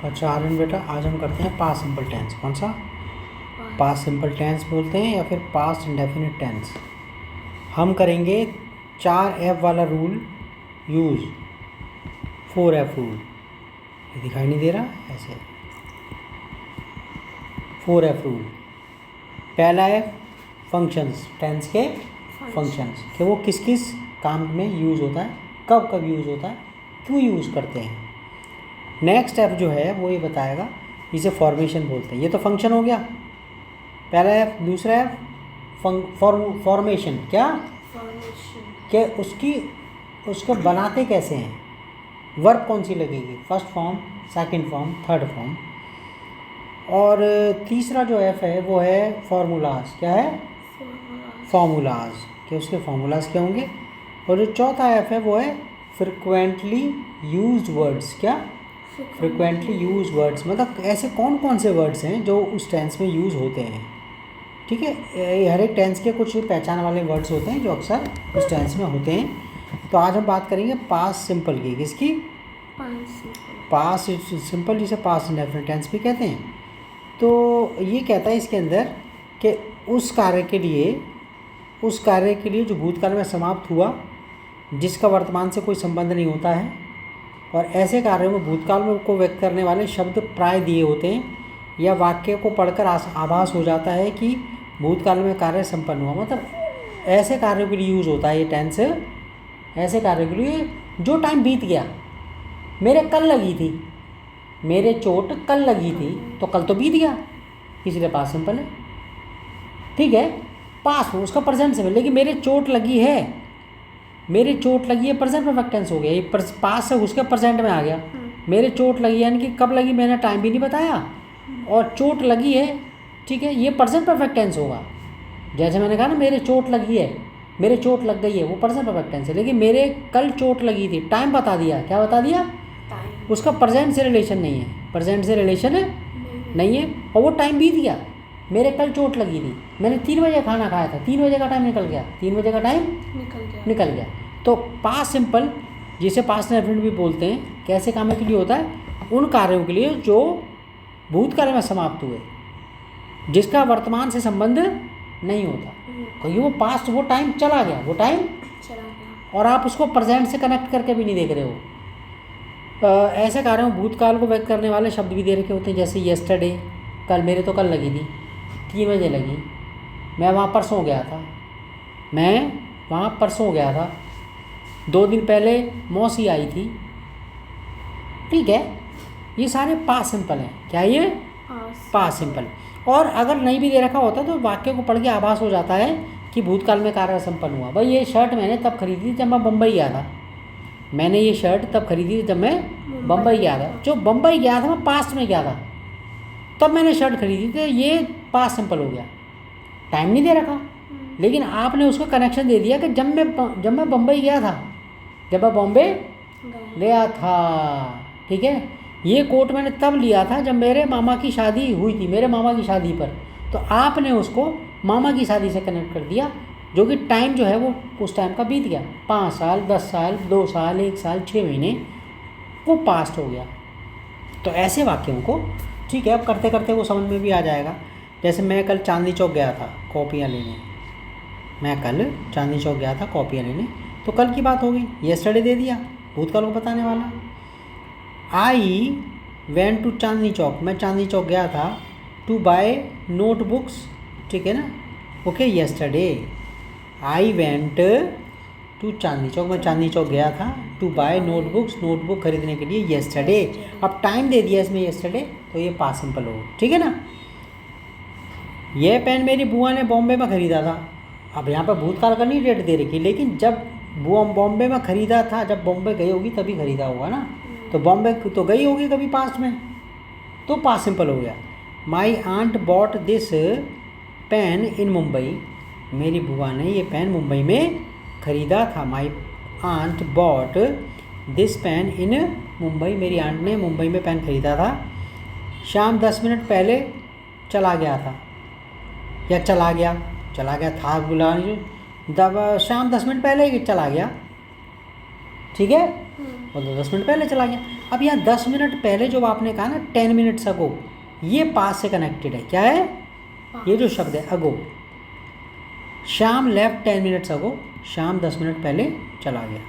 अच्छा आर्यन बेटा, आज हम करते हैं पास्ट सिंपल टेंस। कौन सा? पास्ट सिंपल टेंस बोलते हैं या फिर पास्ट इंडेफिनिट टेंस। हम करेंगे 4F वाला रूल यूज़, 4F रूल। ये दिखाई नहीं दे रहा ऐसे। 4F rule. पहला है फंक्शंस, टेंस के फंक्शंस कि वो किस किस काम में यूज़ होता है, कब कब यूज़ होता है, क्यों यूज़ करते हैं। नेक्स्ट स्टेप जो है वो ये बताएगा, इसे फॉर्मेशन बोलते हैं। ये तो फंक्शन हो गया पहला एफ। दूसरा एफ फॉर्मेशन। क्या? कि उसको बनाते कैसे हैं, वर्ब कौन सी लगेगी, first form, second form, third form. और तीसरा जो एफ है वो है फॉर्मूलाज। क्या है? फॉर्मूलाज, कि उसके फॉर्मूलाज क्या होंगे। और जो चौथा एफ है वो है फ्रिक्वेंटली यूज्ड वर्ड्स। क्या? फ्रिक्वेंटली यूज वर्ड्स, मतलब ऐसे कौन कौन से वर्ड्स हैं जो उस टेंस में यूज़ होते हैं। ठीक है, हर एक टेंस के कुछ पहचान वाले वर्ड्स होते हैं जो अक्सर उस टेंस में होते हैं। तो आज हम बात करेंगे पास्ट सिंपल की। किसकी? पास्ट सिंपल, जिसे पास्ट इंडेफिनिट टेंस भी कहते हैं। तो ये कहता है इसके अंदर कि उस कार्य के लिए जो भूतकाल में समाप्त हुआ, जिसका वर्तमान से कोई संबंध नहीं होता है, और ऐसे कार्यों में भूतकाल में को व्यक्त करने वाले शब्द प्राय दिए होते हैं या वाक्य को पढ़कर आभास हो जाता है कि भूतकाल में कार्य संपन्न हुआ। मतलब ऐसे कार्यों के लिए यूज़ होता है ये टेंस। ऐसे कार्यों के लिए जो टाइम बीत गया, मेरे कल लगी थी, मेरे चोट कल लगी थी, तो कल तो बीत गया, इसलिए पास्ट सिंपल है। ठीक है, पास्ट में उसका प्रेजेंट सिंपल, लेकिन मेरे चोट लगी है, मेरे चोट लगी है प्रेजेंट परफेक्ट टेंस हो गया। ये पास से उसके प्रेजेंट में आ गया। मेरे चोट लगी यानी कि कब लगी मैंने टाइम भी नहीं बताया, और चोट लगी है, ठीक है, ये प्रेजेंट परफेक्ट टेंस होगा। जैसे मैंने कहा ना, मेरे चोट लगी है, मेरे चोट लग गई है, वो प्रेजेंट परफेक्ट टेंस है। लेकिन मेरे कल चोट लगी थी, टाइम बता दिया। क्या बता दिया? उसका प्रेजेंट से रिलेशन नहीं है, प्रेजेंट से रिलेशन है नहीं है, और वो टाइम बीत गया। मेरे कल चोट लगी थी, मैंने 3 बजे खाना खाया था, 3 बजे का टाइम निकल गया, 3 बजे का टाइम निकल गया। तो पास्ट सिंपल, जिसे पास्ट इंडेफिनिट भी बोलते हैं, कैसे कामों के लिए होता है? उन कार्यों के लिए जो भूतकाल में समाप्त हुए, जिसका वर्तमान से संबंध नहीं होता, क्योंकि वो पास्ट, वो टाइम चला गया, वो टाइम चला गया, और आप उसको प्रेजेंट से कनेक्ट करके भी नहीं देख रहे हो। ऐसे कार्यों में भूतकाल को व्यक्त करने वाले शब्द भी दे रखे होते हैं, जैसे येस्टरडे, कल, मेरे तो कल लगी थी, 3 बजे लगी, मैं वहाँ परसों गया था, मैं वहाँ परसों गया था, 2 दिन पहले मौसी आई थी। ठीक है, ये सारे पास्ट सिंपल हैं। क्या ये? Past simple. और अगर नहीं भी दे रखा होता तो वाक्य को पढ़ के आभास हो जाता है कि भूतकाल में कार्य संपन्न हुआ। भाई ये शर्ट मैंने तब खरीदी थी जब मैं बम्बई गया था, मैंने ये शर्ट तब खरीदी थी जब मैं बम्बई गया था। जो बम्बई गया था मैं पास्ट में गया था, तब मैंने शर्ट खरीदी थी, ये पास्ट सिंपल हो गया। टाइम नहीं दे रखा, लेकिन आपने उसको कनेक्शन दे दिया कि जब मैं बम्बई गया था, जब मैं बॉम्बे गया था। ठीक है, ये कोट मैंने तब लिया था जब मेरे मामा की शादी हुई थी, मेरे मामा की शादी पर। तो आपने उसको मामा की शादी से कनेक्ट कर दिया, जो कि टाइम जो है वो उस टाइम का बीत गया, 5 साल, 10 साल, 2 साल, 1 साल, 6 महीने, वो पास्ट हो गया। तो ऐसे वाक्यों को, ठीक है, अब करते करते वो समझ में भी आ जाएगा। जैसे मैं कल चांदनी चौक गया था कॉपियाँ लेने, मैं कल चांदनी चौक गया था कॉपियाँ लेने, तो कल की बात हो गई, येस्टरडे दे दिया, भूतकाल को बताने वाला। आई वेंट टू चांदनी चौक, मैं चांदनी चौक गया था, टू बाय नोटबुक्स, ठीक है ना, okay, yesterday. I went to Chandni Chowk, मैं चांदनी चौक गया था, टू बाय नोटबुक्स, नोटबुक खरीदने के लिए, येस्टरडे। अब टाइम दे दिया इसमें येस्टरडे, तो ये पास्ट सिंपल हो, ठीक है ना। यह पेन मेरी बुआ ने बॉम्बे में ख़रीदा था, अब यहाँ पर भूतकाल का नहीं डेट दे रखी, लेकिन जब बुआ बॉम्बे में ख़रीदा था, जब बॉम्बे गई होगी तभी ख़रीदा होगा ना, तो बॉम्बे तो गई होगी कभी पास्ट में, तो पास्ट सिंपल हो गया। My aunt bought this pen in Mumbai, मेरी बुआ ने ये पेन मुंबई में ख़रीदा था। My aunt bought this pen in Mumbai, मेरी आंट ने मुंबई में पेन ख़रीदा था। शाम 10 मिनट पहले चला गया था, या चला गया था, बुला शाम 10 मिनट पहले ही चला गया, ठीक है, और 10 मिनट पहले चला गया। अब यहाँ 10 मिनट पहले जो आपने कहा ना 10 मिनट्स अगो, ये पास से कनेक्टेड है। क्या है ये जो शब्द है ago. Shyam left 10 minutes ago, Shyam 10 minute पहले चला गया।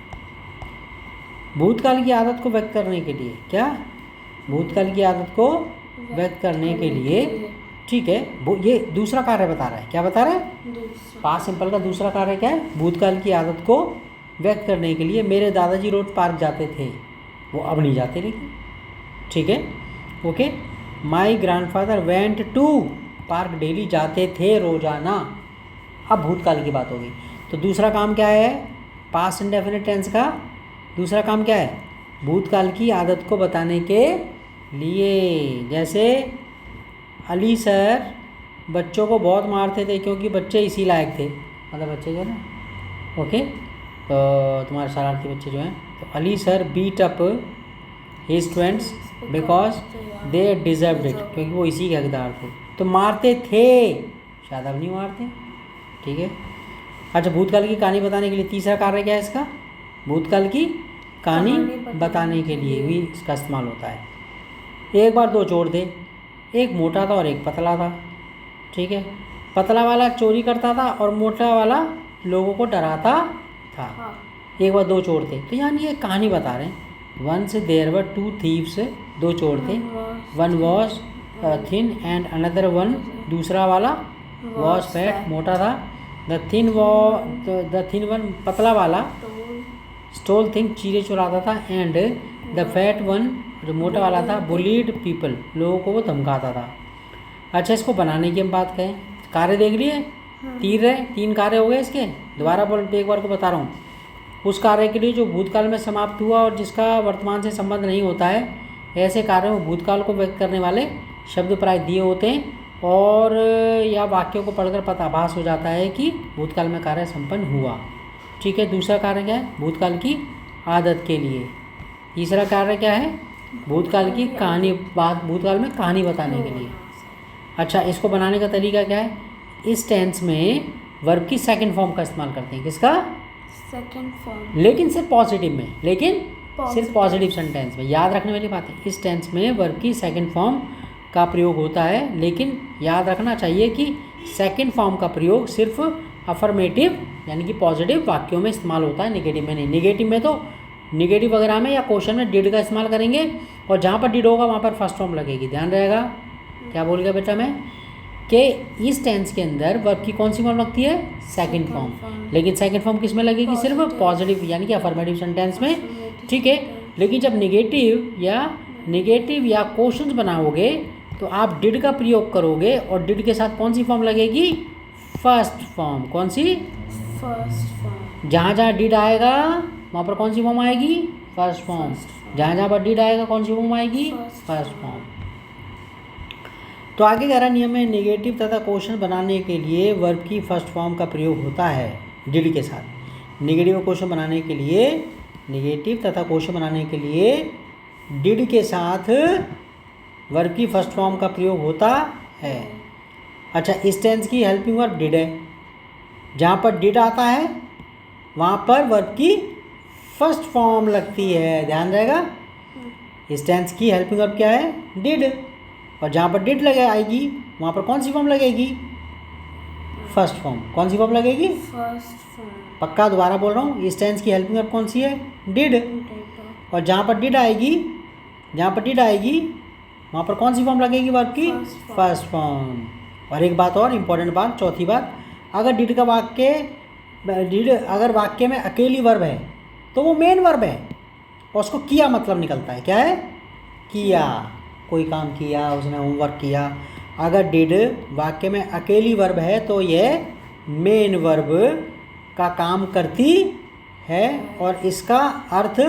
भूतकाल की आदत को व्यक्त करने के लिए, क्या भूतकाल की आदत को व्यक्त करने के लिए, ठीक है, वो ये दूसरा कार्य बता रहा है। क्या बता रहा है? पास्ट सिंपल का दूसरा कार्य क्या है? भूतकाल की आदत को व्यक्त करने के लिए मेरे दादाजी रोज पार्क जाते थे, वो अब नहीं जाते लेकिन, ठीक है, okay. My grandfather went to park, daily जाते थे रोजाना। अब भूतकाल की बात होगी तो दूसरा काम क्या है? पास्ट इंडेफिनिट टेंस का दूसरा काम क्या है? भूतकाल की आदत को बताने के लिए। जैसे अली सर बच्चों को बहुत मारते थे क्योंकि बच्चे इसी लायक थे, मतलब बच्चे जो है ना, ओके, तो तुम्हारे शरारती बच्चे जो हैं, तो Ali sir beat up his students because they deserved it, क्योंकि वो इसी के हकदार थे। तो मारते थे, शायद अब नहीं मारते, ठीक है। अच्छा, भूतकाल की कहानी बताने के लिए तीसरा कार्य क्या है इसका? भूतकाल की कहानी बताने के लिए भी इसका इस्तेमाल होता है। एक बार दो चोर थे, एक मोटा था और एक पतला था, ठीक है। पतला वाला चोरी करता था और मोटा वाला लोगों को डराता था। एक बार दो चोर थे, तो यानी ये कहानी बता रहे हैं। Once there were two thieves, दो चोर थे। One was thin and another one, दूसरा वाला वॉज फैट, मोटा था। द थिन वन, पतला वाला, स्टोल थिंग, चीज़ें चुराता था। एंड द फैट वन, जो मोटा वाला था, बुलीड पीपल, लोगों को वो धमकाता था। अच्छा, इसको बनाने की हम बात करें, कार्य देख लिए, तीन कार्य हो गए इसके। दोबारा बोल, एक बार को बता रहा हूँ। उस कार्य के लिए जो भूतकाल में समाप्त हुआ और जिसका वर्तमान से संबंध नहीं होता है, ऐसे कार्यों में भूतकाल को व्यक्त करने वाले शब्द प्राय दिए होते हैं और या वाक्यों को पढ़कर पता आभास हो जाता है कि भूतकाल में कार्य संपन्न हुआ, ठीक है। दूसरा कार्य क्या है? भूतकाल की आदत के लिए। तीसरा कार्य क्या है? भूतकाल की कहानी, भूतकाल में कहानी बताने के लिए। अच्छा, इसको बनाने का तरीका क्या है? इस टेंस में वर्ब की सेकंड फॉर्म का इस्तेमाल करते हैं। किसका? सेकंड फॉर्म, लेकिन सिर्फ पॉजिटिव में, सिर्फ पॉजिटिव सेंटेंस में। याद रखने वाली बात है, इस टेंस में वर्ब की सेकंड फॉर्म का प्रयोग होता है, लेकिन याद रखना चाहिए कि सेकंड फॉर्म का प्रयोग सिर्फ अफर्मेटिव यानी कि पॉजिटिव वाक्यों में इस्तेमाल होता है, नेगेटिव में नहीं। नेगेटिव में तो नेगेटिव वगैरह में या क्वेश्चन में डिड का इस्तेमाल करेंगे और जहाँ पर डिड होगा वहाँ पर फर्स्ट फॉर्म लगेगी। ध्यान रहेगा। क्या बोल गया बेटा मैं कि इस टेंस के अंदर वर्ब की कौन सी फॉर्म लगती है? Second form. लेकिन सेकंड फॉर्म किस में लगेगी? सिर्फ पॉजिटिव यानी कि अफर्मेटिव सेंटेंस में, ठीक है। लेकिन जब नेगेटिव या क्वेश्चंस बनाओगे तो आप डिड का प्रयोग करोगे और डिड के साथ कौन सी फॉर्म लगेगी? First form. कौन सी? First form. जहाँ जहाँ डिड आएगा वहाँ पर कौन सी फॉर्म आएगी? First form. जहाँ जहाँ पर डिड आएगा कौन सी फॉर्म आएगी? First form. तो आगे कह रहा नियम में नेगेटिव तथा क्वेश्चन बनाने के लिए वर्ब की फर्स्ट फॉर्म का प्रयोग होता है डिड के साथ। नेगेटिव क्वेश्चन बनाने के लिए, नेगेटिव तथा क्वेश्चन बनाने के लिए डिड के साथ वर्ब की फर्स्ट फॉर्म का प्रयोग होता है। अच्छा, इस टेंस की हेल्पिंग वर्ब डिड है। जहाँ पर डिड आता है वहाँ पर वर्ब की फर्स्ट फॉर्म लगती है। ध्यान रहेगा। इस टेंस की हेल्पिंग वर्ब क्या है? डिड। और जहाँ पर डिड लगे आएगी वहाँ पर कौन सी फॉर्म लगेगी? First form. कौन सी फॉर्म लगेगी? First form. पक्का दोबारा बोल रहा हूँ, इस टेंस की हेल्पिंग वर्ब कौन सी है? डिड। और जहाँ पर डिड आएगी वहाँ पर कौन सी फॉर्म लगेगी वर्ब की? First form. और एक बात और इम्पोर्टेंट बात, चौथी बात, अगर डिड अगर वाक्य में अकेली वर्ब है तो वो मेन वर्ब है और उसको किया मतलब निकलता है। क्या है? किया। कोई काम किया, उसने होमवर्क किया। अगर डिड वाक्य में अकेली वर्ब है तो यह मेन वर्ब का काम करती है और इसका अर्थ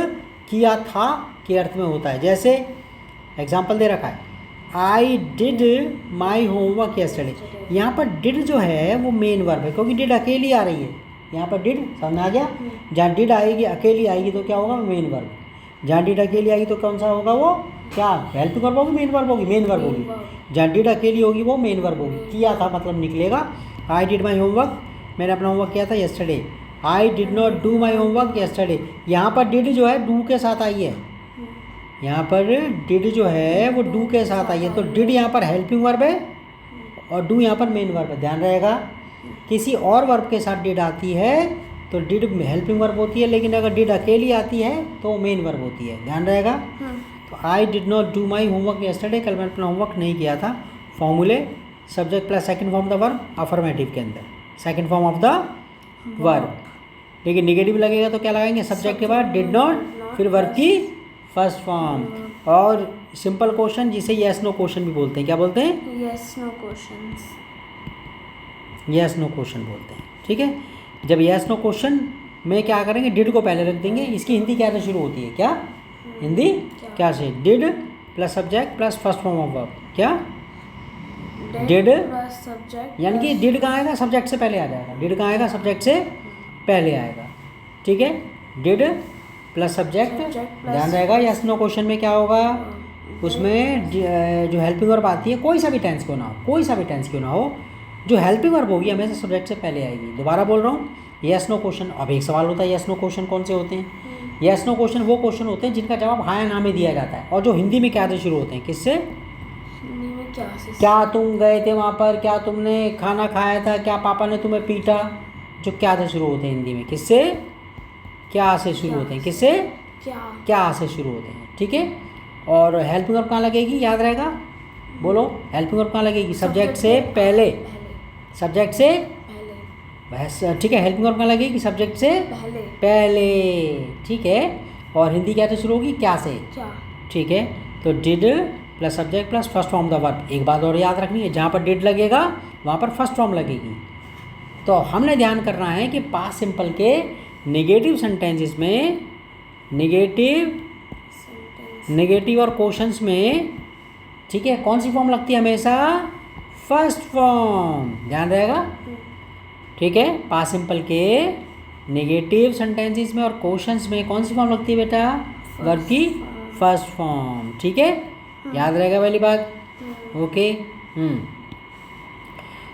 किया था के अर्थ में होता है। जैसे एग्जाम्पल दे रखा है, I did my homework yesterday. यहाँ पर डिड जो है वो मेन वर्ब है क्योंकि डिड अकेली आ रही है। यहाँ पर डिड समझ आ गया। जहाँ डिड आएगी अकेली आएगी तो क्या होगा? Main verb. जहाँ डिड अकेली आएगी तो कौन सा होगा? वो क्या हेल्पिंग वर्ब होगी? मेन वर्ब होगी। मेन वर्ब होगी। जहाँ डिड अकेली होगी वो मेन वर्ब होगी। किया था मतलब निकलेगा। आई डिड माई होमवर्क, मैंने अपना होमवर्क किया था yesterday. I did not do my homework yesterday. यहाँ पर डिड जो है डू के साथ आई है। यहाँ पर डिड जो है वो डू के साथ आई है, तो डिड यहाँ पर हेल्पिंग वर्ब है और डू यहाँ पर मेन वर्ब है। ध्यान रहेगा, किसी और वर्ब के साथ डिड आती है तो डिड हेल्पिंग वर्ब होती है, लेकिन अगर डिड अकेली आती है तो मेन वर्ब होती है। ध्यान रहेगा। तो I did not do my homework yesterday, कल मैंने अपना होमवर्क नहीं किया था। फॉर्मूले subject plus second form of the verb affirmative के अंदर, second form of the verb. लेकिन निगेटिव लगेगा तो क्या लगाएंगे, सब्जेक्ट के बाद डिड नॉट, फिर वर्ब की फर्स्ट फॉर्म। और सिंपल क्वेश्चन जिसे यस नो क्वेश्चन भी बोलते हैं, क्या बोलते हैं, yes no questions, yes no question बोलते हैं। ठीक है, जब यस नो क्वेश्चन में क्या करेंगे, डिड को पहले रख देंगे। इसकी हिंदी क्या से शुरू होती है, क्या हिंदी क्या से, did plus subject plus first form of verb, क्या डिड प्लस सब्जेक्ट, यानी कि डिड कहाँ आएगा, सब्जेक्ट से पहले आ जाएगा। डिड कहाँ आएगा, सब्जेक्ट से पहले आएगा। ठीक है, डिड प्लस सब्जेक्ट। ध्यान रहेगा, यस नो क्वेश्चन में क्या होगा, उसमें जो हेल्पिंग वर्ब आती है, कोई सा भी टेंस क्यों ना हो, कोई सा भी टेंस क्यों ना हो, जो हेल्पिंग वर्ब होगी हमेशा सब्जेक्ट से पहले आएगी। दोबारा बोल रहा हूँ, यस नो क्वेश्चन। अब एक सवाल होता है, यस नो क्वेश्चन कौन से होते हैं, यस नो क्वेश्चन वो क्वेश्चन होते हैं जिनका जवाब हाँ या ना में दिया जाता है, और जो हिंदी में क्या से शुरू होते हैं, किससे, हिंदी में क्या से, क्या तुम गए थे वहाँ पर, क्या तुमने खाना खाया था, क्या पापा ने तुम्हें पीटा, जो क्या से शुरू होते हैं हिंदी में, किससे, क्या से शुरू होते हैं, किससे, क्या से शुरू होते हैं। ठीक है, और हेल्पिंग वर्ब कहाँ लगेगी, याद रहेगा, बोलो हेल्पिंग वर्ब कहाँ लगेगी, सब्जेक्ट से पहले, सब्जेक्ट से पहले। ठीक है, हेल्पिंग वर्ब कहाँ लगेगी, सब्जेक्ट से पहले। ठीक है, और हिंदी क्या से शुरू होगी, क्या से, क्या। ठीक है, तो did plus subject plus first form the verb. एक बात और याद रखनी है, जहाँ पर डिड लगेगा वहाँ पर फर्स्ट फॉर्म लगेगी। तो हमने ध्यान करना है कि पास्ट सिंपल के नेगेटिव सेंटेंसेस में, नेगेटिव और क्वेश्चंस में, ठीक है, कौन सी फॉर्म लगती है हमेशा, फर्स्ट फॉर्म। ध्यान रहेगा। ठीक है, पास्ट सिंपल के नेगेटिव सेंटेंसेस में और क्वेश्चंस में कौन सी फॉर्म लगती है बेटा, वर्ब की फर्स्ट फॉर्म। ठीक है, याद रहेगा वाली बात। ओके।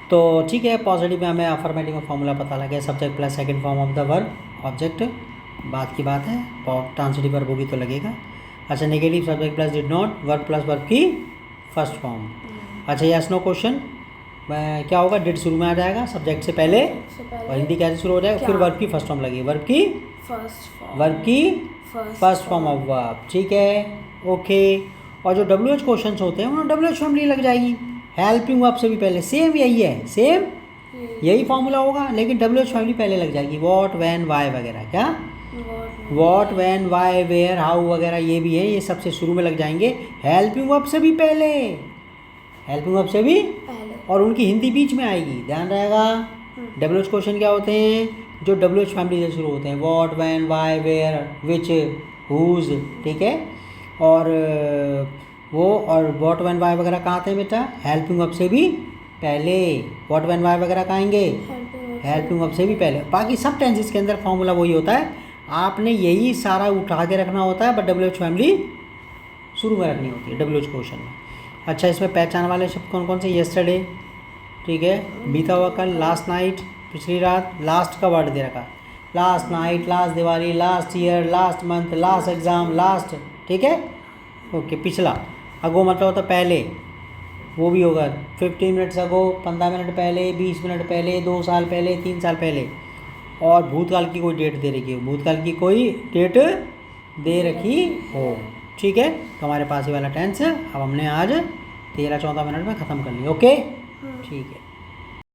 तो ठीक है, पॉजिटिव में हमें अफर्मेटिव में फॉर्मूला पता लग गया, subject plus second form of the verb, object बात की बात है, ट्रांसिटिव वर्ब होगी तो लगेगा। अच्छा, negative subject plus did not, verb plus verb की फर्स्ट फॉर्म। अच्छा, यस नो क्वेश्चन क्या होगा, डिड शुरू में आ जाएगा सब्जेक्ट से पहले, और हिंदी कैसे शुरू हो जाएगा, फिर वर्ब की फर्स्ट फॉर्म लगेगी, वर्ब की फर्स्ट फॉर्म ऑफ वर्ब। ठीक है, ओके। और जो WH क्वेश्चंस होते हैं उन्हें WH फॉर्मूला लग जाएगी, हेल्पिंग वर्ब से भी पहले, सेम यही है, सेम यही फॉर्मूला होगा, लेकिन WH फैमिली पहले लग जाएगी, वॉट वैन वाई वगैरह, क्या what when why where how वगैरह ये भी है, ये सबसे शुरू में लग जाएंगे, हेल्पिंग वर्ब से भी पहले, हेल्पिंग वर्ब से भी, और उनकी हिंदी बीच में आएगी। ध्यान रहेगा। WH क्वेश्चन क्या होते हैं, जो WH फैमिली से शुरू होते हैं, what when why where which whose. ठीक है, और वो और वॉट वैन वाई वगैरह कहाँ आते हैं बेटा, हेल्पिंग वर्ब से भी पहले। वॉट वैन वाई वगैरह कहाँ आएंगे, हेल्पिंग वर्ब से भी पहले। बाकी सब टेंसेस के अंदर फॉर्मूला वही होता है, आपने यही सारा उठा के रखना होता है, बट WH फैमिली शुरू में रखनी होती है WH क्वेश्चन में। अच्छा, इसमें पहचान वाले शब्द कौन कौन से, येस्टरडे, ठीक है, बीता हुआ कल, लास्ट नाइट, पिछली रात, लास्ट का वर्ड दे रखा, last night, last Diwali, last year, last month, last exam, last. ठीक है, ओके। पिछला, अगो मतलब होता पहले, वो भी होगा 15 मिनट्स अगो, 15 मिनट पहले, 20 मिनट पहले, 2 साल पहले, 3 साल पहले। और भूतकाल की कोई डेट दे रखी हो, भूतकाल की कोई डेट दे रखी हो। ठीक है, तो हमारे पास ये वाला टेंस अब हमने आज 13-14 मिनट में ख़त्म कर लिया। ओके, ठीक है।